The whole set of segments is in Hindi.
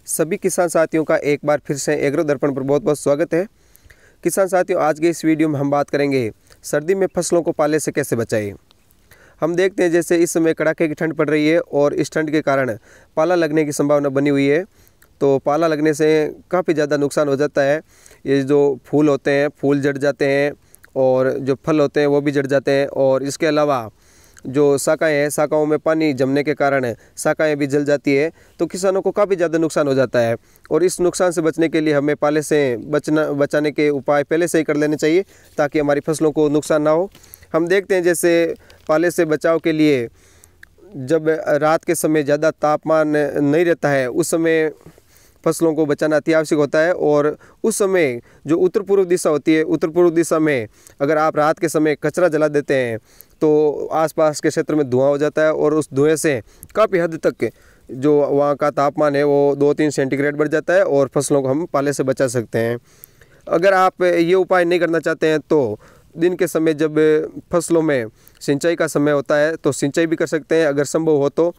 सभी किसान साथियों का एक बार फिर से एग्रो दर्पण पर बहुत बहुत स्वागत है। किसान साथियों, आज के इस वीडियो में हम बात करेंगे सर्दी में फसलों को पाले से कैसे बचाएं। हम देखते हैं जैसे इस समय कड़ाके की ठंड पड़ रही है और इस ठंड के कारण पाला लगने की संभावना बनी हुई है। तो पाला लगने से काफ़ी ज़्यादा नुकसान हो जाता है। ये जो फूल होते हैं फूल जड़ जाते हैं और जो फल होते हैं वो भी जड़ जाते हैं, और इसके अलावा जो शाखाएँ हैं शाखाओं में पानी जमने के कारण शाखाएँ भी जल जाती है। तो किसानों को काफ़ी ज़्यादा नुकसान हो जाता है, और इस नुकसान से बचने के लिए हमें पाले से बचाने के उपाय पहले से ही कर लेने चाहिए ताकि हमारी फसलों को नुकसान ना हो। हम देखते हैं जैसे पाले से बचाव के लिए जब रात के समय ज़्यादा तापमान नहीं रहता है उस समय फसलों को बचाना अति आवश्यक होता है। और उस समय जो उत्तर पूर्व दिशा होती है, उत्तर पूर्व दिशा में अगर आप रात के समय कचरा जला देते हैं तो आसपास के क्षेत्र में धुआं हो जाता है, और उस धुएं से काफ़ी हद तक जो वहाँ का तापमान है वो 2-3 सेंटीग्रेड बढ़ जाता है और फसलों को हम पाले से बचा सकते हैं। अगर आप ये उपाय नहीं करना चाहते हैं तो दिन के समय जब फसलों में सिंचाई का समय होता है तो सिंचाई भी कर सकते हैं। अगर संभव हो तो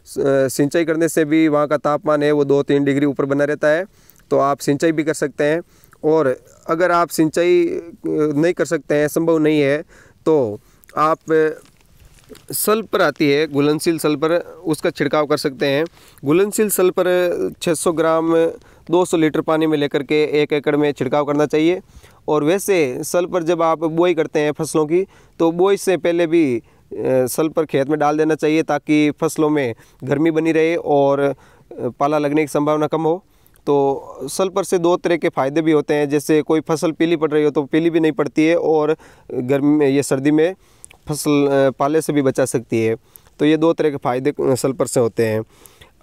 सिंचाई करने से भी वहाँ का तापमान है वो 2-3 डिग्री ऊपर बना रहता है, तो आप सिंचाई भी कर सकते हैं। और अगर आप सिंचाई नहीं कर सकते हैं, संभव नहीं है, तो आप सल्फर आती है घुलनशील सल्फर, उसका छिड़काव कर सकते हैं। घुलनशील सल्फर 600 ग्राम 200 लीटर पानी में लेकर के 1 एकड़ में छिड़काव करना चाहिए। और वैसे सल्फर जब आप बुआई करते हैं फसलों की तो बुआई से पहले भी सल्फर खेत में डाल देना चाहिए ताकि फसलों में गर्मी बनी रहे और पाला लगने की संभावना कम हो। तो सल्फर से 2 तरह के फ़ायदे भी होते हैं, जैसे कोई फसल पीली पड़ रही हो तो पीली भी नहीं पड़ती है, और गर्मी में ये सर्दी में फसल पाले से भी बचा सकती है। तो ये 2 तरह के फ़ायदे सल्फर से होते हैं।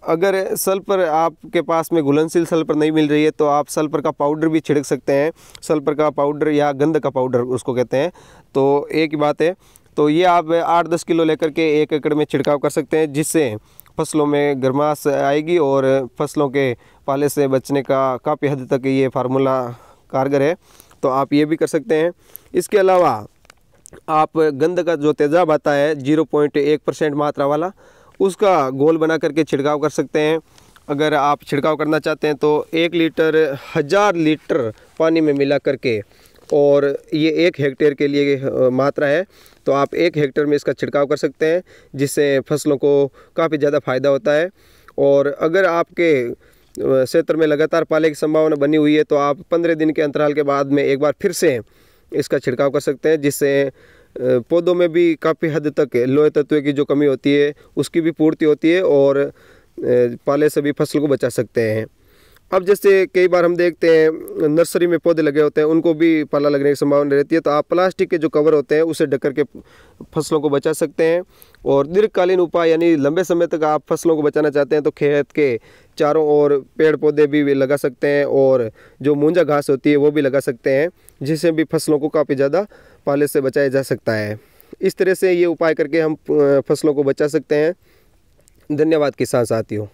अगर सल्फर आपके पास में घुलनशील सल्फर नहीं मिल रही है तो आप सल्फर का पाउडर भी छिड़क सकते हैं। सल्फर का पाउडर या गंध का पाउडर उसको कहते हैं, तो एक ही बात है। तो ये आप 8-10 किलो लेकर के 1 एकड़ में छिड़काव कर सकते हैं, जिससे फसलों में गर्माश आएगी और फसलों के पाले से बचने का काफ़ी हद तक ये फार्मूला कारगर है। तो आप ये भी कर सकते हैं। इसके अलावा आप गंध का जो तेजाब आता है 0.1% मात्रा वाला, उसका घोल बना करके छिड़काव कर सकते हैं। अगर आप छिड़काव करना चाहते हैं तो 1 लीटर 1000 लीटर पानी में मिला करके, और ये 1 हेक्टेयर के लिए मात्रा है, तो आप 1 हेक्टेयर में इसका छिड़काव कर सकते हैं, जिससे फसलों को काफ़ी ज़्यादा फ़ायदा होता है। और अगर आपके क्षेत्र में लगातार पाले की संभावना बनी हुई है तो आप 15 दिन के अंतराल के बाद में एक बार फिर से इसका छिड़काव कर सकते हैं, जिससे पौधों में भी काफ़ी हद तक लोहे तत्व की जो कमी होती है उसकी भी पूर्ति होती है, और पाले से भी फसल को बचा सकते हैं। अब जैसे कई बार हम देखते हैं नर्सरी में पौधे लगे होते हैं, उनको भी पाला लगने की संभावना रहती है, तो आप प्लास्टिक के जो कवर होते हैं उसे ढक करके फसलों को बचा सकते हैं। और दीर्घकालीन उपाय यानी लंबे समय तक आप फसलों को बचाना चाहते हैं तो खेत के चारों ओर पेड़ पौधे भी लगा सकते हैं, और जो मूंजा घास होती है वो भी लगा सकते हैं, जिससे भी फसलों को काफ़ी ज़्यादा पाले से बचाया जा सकता है। इस तरह से ये उपाय करके हम फसलों को बचा सकते हैं। धन्यवाद किसान साथियों।